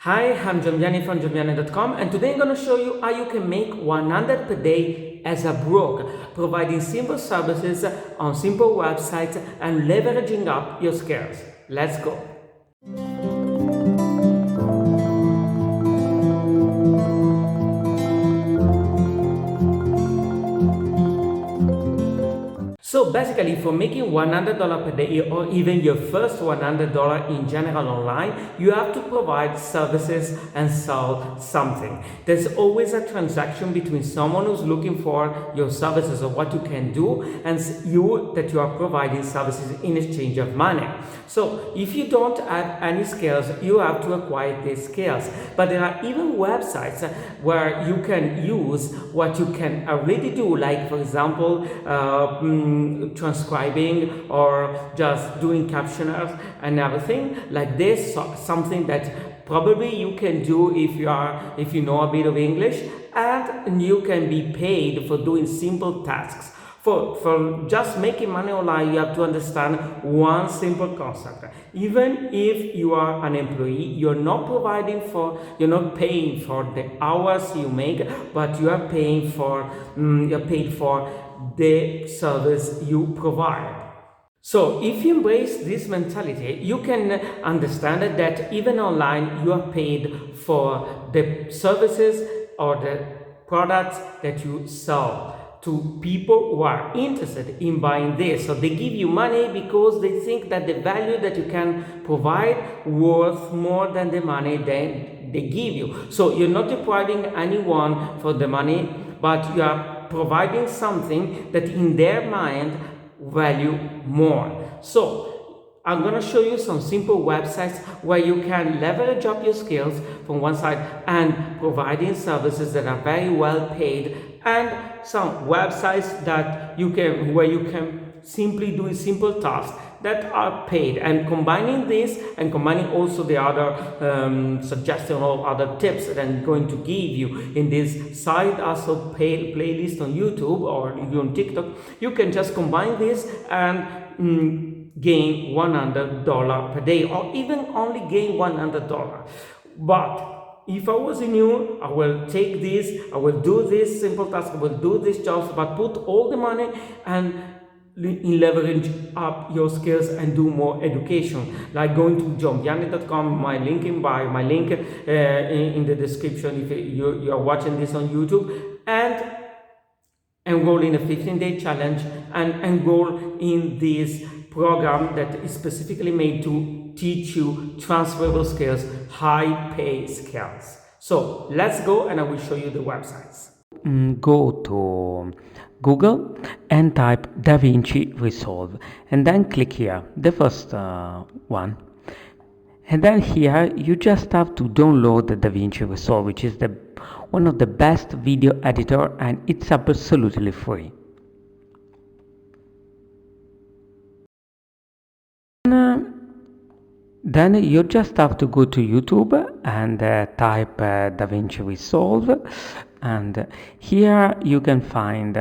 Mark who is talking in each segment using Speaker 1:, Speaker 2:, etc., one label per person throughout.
Speaker 1: Hi, I'm Giambiani from Giambiani.com, and today I'm going to show you how you can make 100 per day as a broker, providing simple services on simple websites and leveraging up your skills. Let's go. So basically, for making $100 per day or even your first $100 in general online, you have to provide services and sell something. There's always a transaction between someone who's looking for your services or what you can do and you that you are providing services in exchange of money. So if you don't have any skills, you have to acquire these skills. But there are even websites where you can use what you can already do, like for example, transcribing or just doing captioners and everything like this. Something that probably you can do if you know a bit of English, and you can be paid for doing simple tasks. For just making money online, you have to understand one simple concept. Even if you are an employee, you're not paying for the hours you make, but you are paying for you're paid for the service you provide. So if you embrace this mentality, you can understand that even online you are paid for the services or the products that you sell to people who are interested in buying this. So they give you money because they think that the value that you can provide worth more than the money they give you. So you're not depriving anyone for the money, but you are providing something that in their mind value more. So I'm going to show you some simple websites where you can leverage up your skills from one side and providing services that are very well paid, and some websites that where you can simply do simple tasks that are paid, and combining this and combining also the other suggestion or other tips that I'm going to give you in this side hustle paid playlist on YouTube or on TikTok. You can just combine this and gain $100 per day, or even only gain $100. But if I was in you, I will take this, I will do this simple task, I will do this jobs, but put all the money and leverage up your skills and do more education, like going to giambiani.com, my link in bio, my link in the description if you are watching this on YouTube, and enroll in a 15-day challenge and enroll in this program that is specifically made to teach you transferable skills, high pay skills. So let's go and I will show you the websites.
Speaker 2: Go to Google and type DaVinci Resolve, and then click here, the first one. And then here you just have to download the DaVinci Resolve, which is one of the best video editor, and it's absolutely free. Then you just have to go to YouTube and type DaVinci Resolve, and here you can find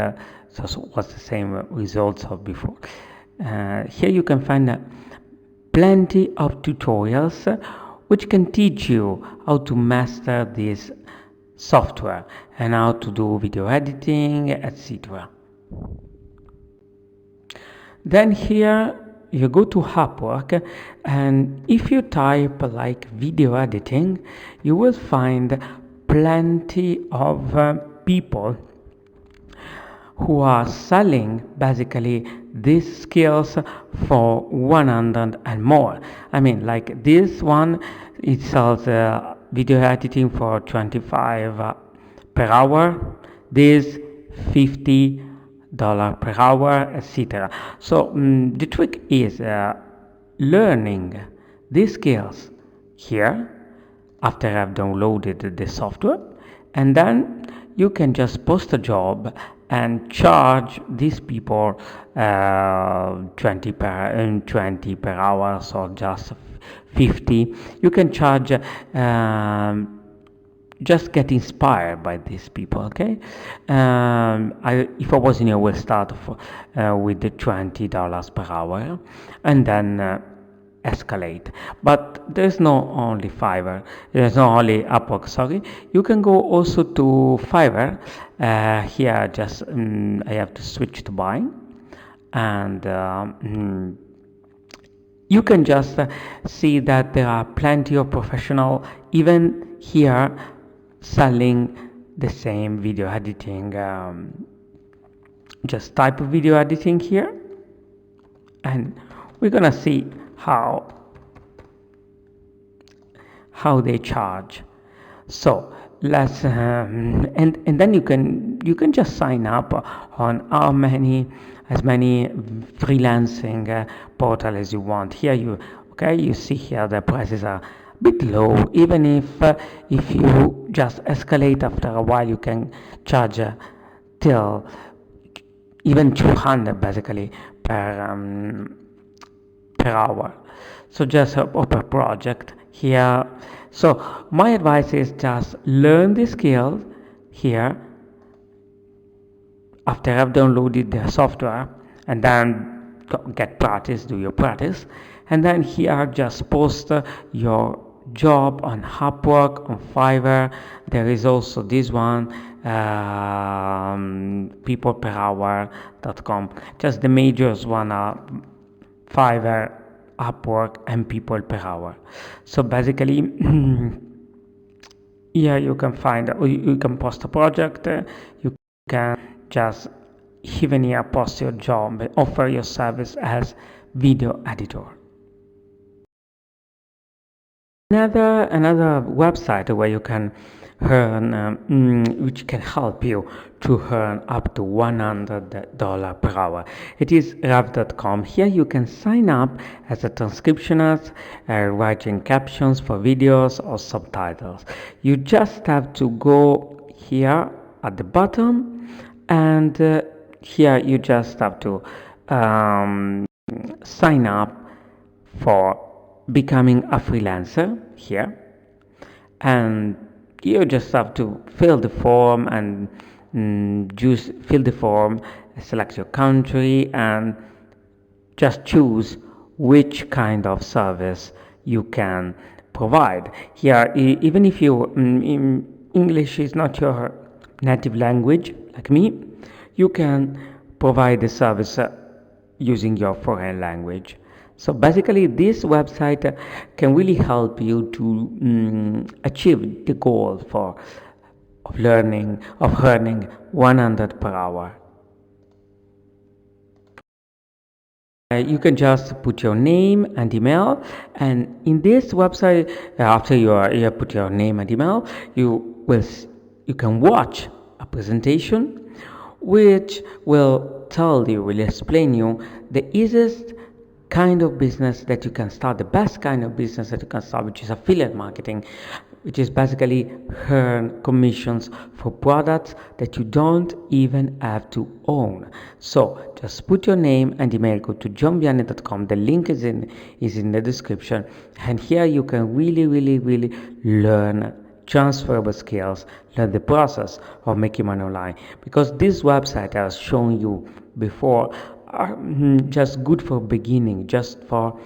Speaker 2: so what's the same results of before. Here you can find plenty of tutorials which can teach you how to master this software and how to do video editing, etc. Then here you go to Upwork, and if you type like video editing, you will find plenty of people who are selling basically these skills for 100 and more. I mean, like this one, it sells video editing for 25 per hour, this $50 per hour, etc. So the trick is learning these skills here after I've downloaded the software, and then you can just post a job and charge these people 20 per hour, or just 50. You can charge just get inspired by these people, okay? If I was in you, I will start with the $20 per hour, and then escalate. But there's no only Fiverr, there's no only Upwork, sorry. You can go also to Fiverr. Here, just I have to switch to buying, and you can just see that there are plenty of professional even here selling the same video editing. Just type of video editing here, and we're gonna see how they charge. So let's and then you can just sign up on as many freelancing portal as you want. Here you see here the prices are a bit low. Even if you just escalate, after a while you can charge till even 200 basically per hour. So just per project here. So my advice is just learn the skills here after I've downloaded the software, and then get practice, do your practice, and then here just post your job on Upwork, on Fiverr. There is also this one, peopleperhour.com. Just the majors one are Fiverr, Upwork, and people per hour. So basically here you can find, or you can post a project, you can just even here post your job, offer your service as video editor. Another website where you can earn, which can help you to earn up to $100 per hour. It is rev.com. Here you can sign up as a transcriptionist, writing captions for videos or subtitles. You just have to go here at the bottom, and here you just have to sign up for becoming a freelancer here, and you just have to fill the form and select your country, and just choose which kind of service you can provide. Here, even if English is not your native language like me, you can provide the service using your foreign language. So basically this website can really help you to achieve the goal of earning 100 per hour. You can just put your name and email, and in this website, after you put your name and email, you can watch a presentation which will explain you the easiest kind of business that you can start, the best kind of business that you can start, which is affiliate marketing, which is basically earn commissions for products that you don't even have to own. So just put your name and email, go to johnvianney.com. The link is in the description, and here you can really learn transferable skills, learn the process of making money online, because this website has shown you before are just good for beginning, just for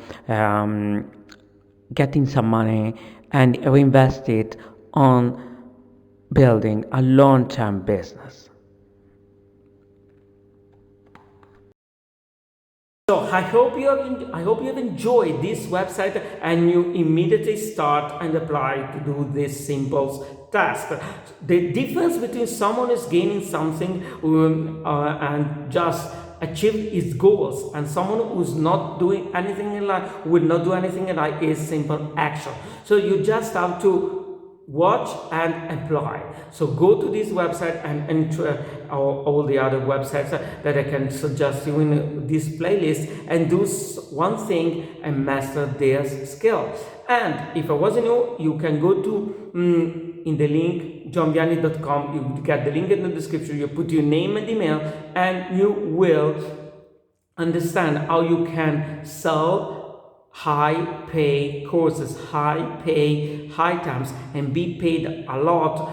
Speaker 2: getting some money and reinvest it on building a long-term business.
Speaker 1: So I hope you have enjoyed this website, and you immediately start and apply to do this simple task. The difference between someone who's gaining something and just achieve his goals, and someone who's not doing anything in life, will not do anything in life, is simple action. So you just have to watch and apply. So go to this website and enter all the other websites that I can suggest you in this playlist, and do one thing and master their skill. And if I wasn't you can go to in the link johnvianney.com. You get the link in the description. You put your name and email, and you will understand how you can sell high pay courses, high pay, high times, and be paid a lot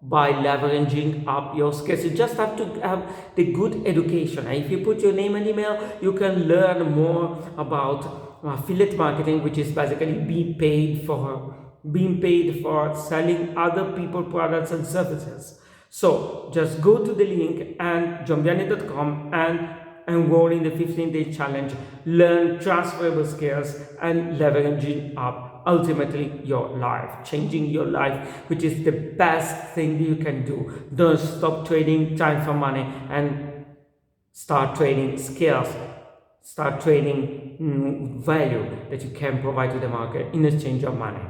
Speaker 1: by leveraging up your skills. You just have to have the good education. And if you put your name and email, you can learn more about affiliate marketing, which is basically being paid for selling other people products and services. So just go to the link and johnbiani.com and enroll in the 15-day challenge, learn transferable skills and leveraging up ultimately your life, changing your life, which is the best thing you can do. Don't stop trading time for money and start trading skills, start trading value that you can provide to the market in exchange of money.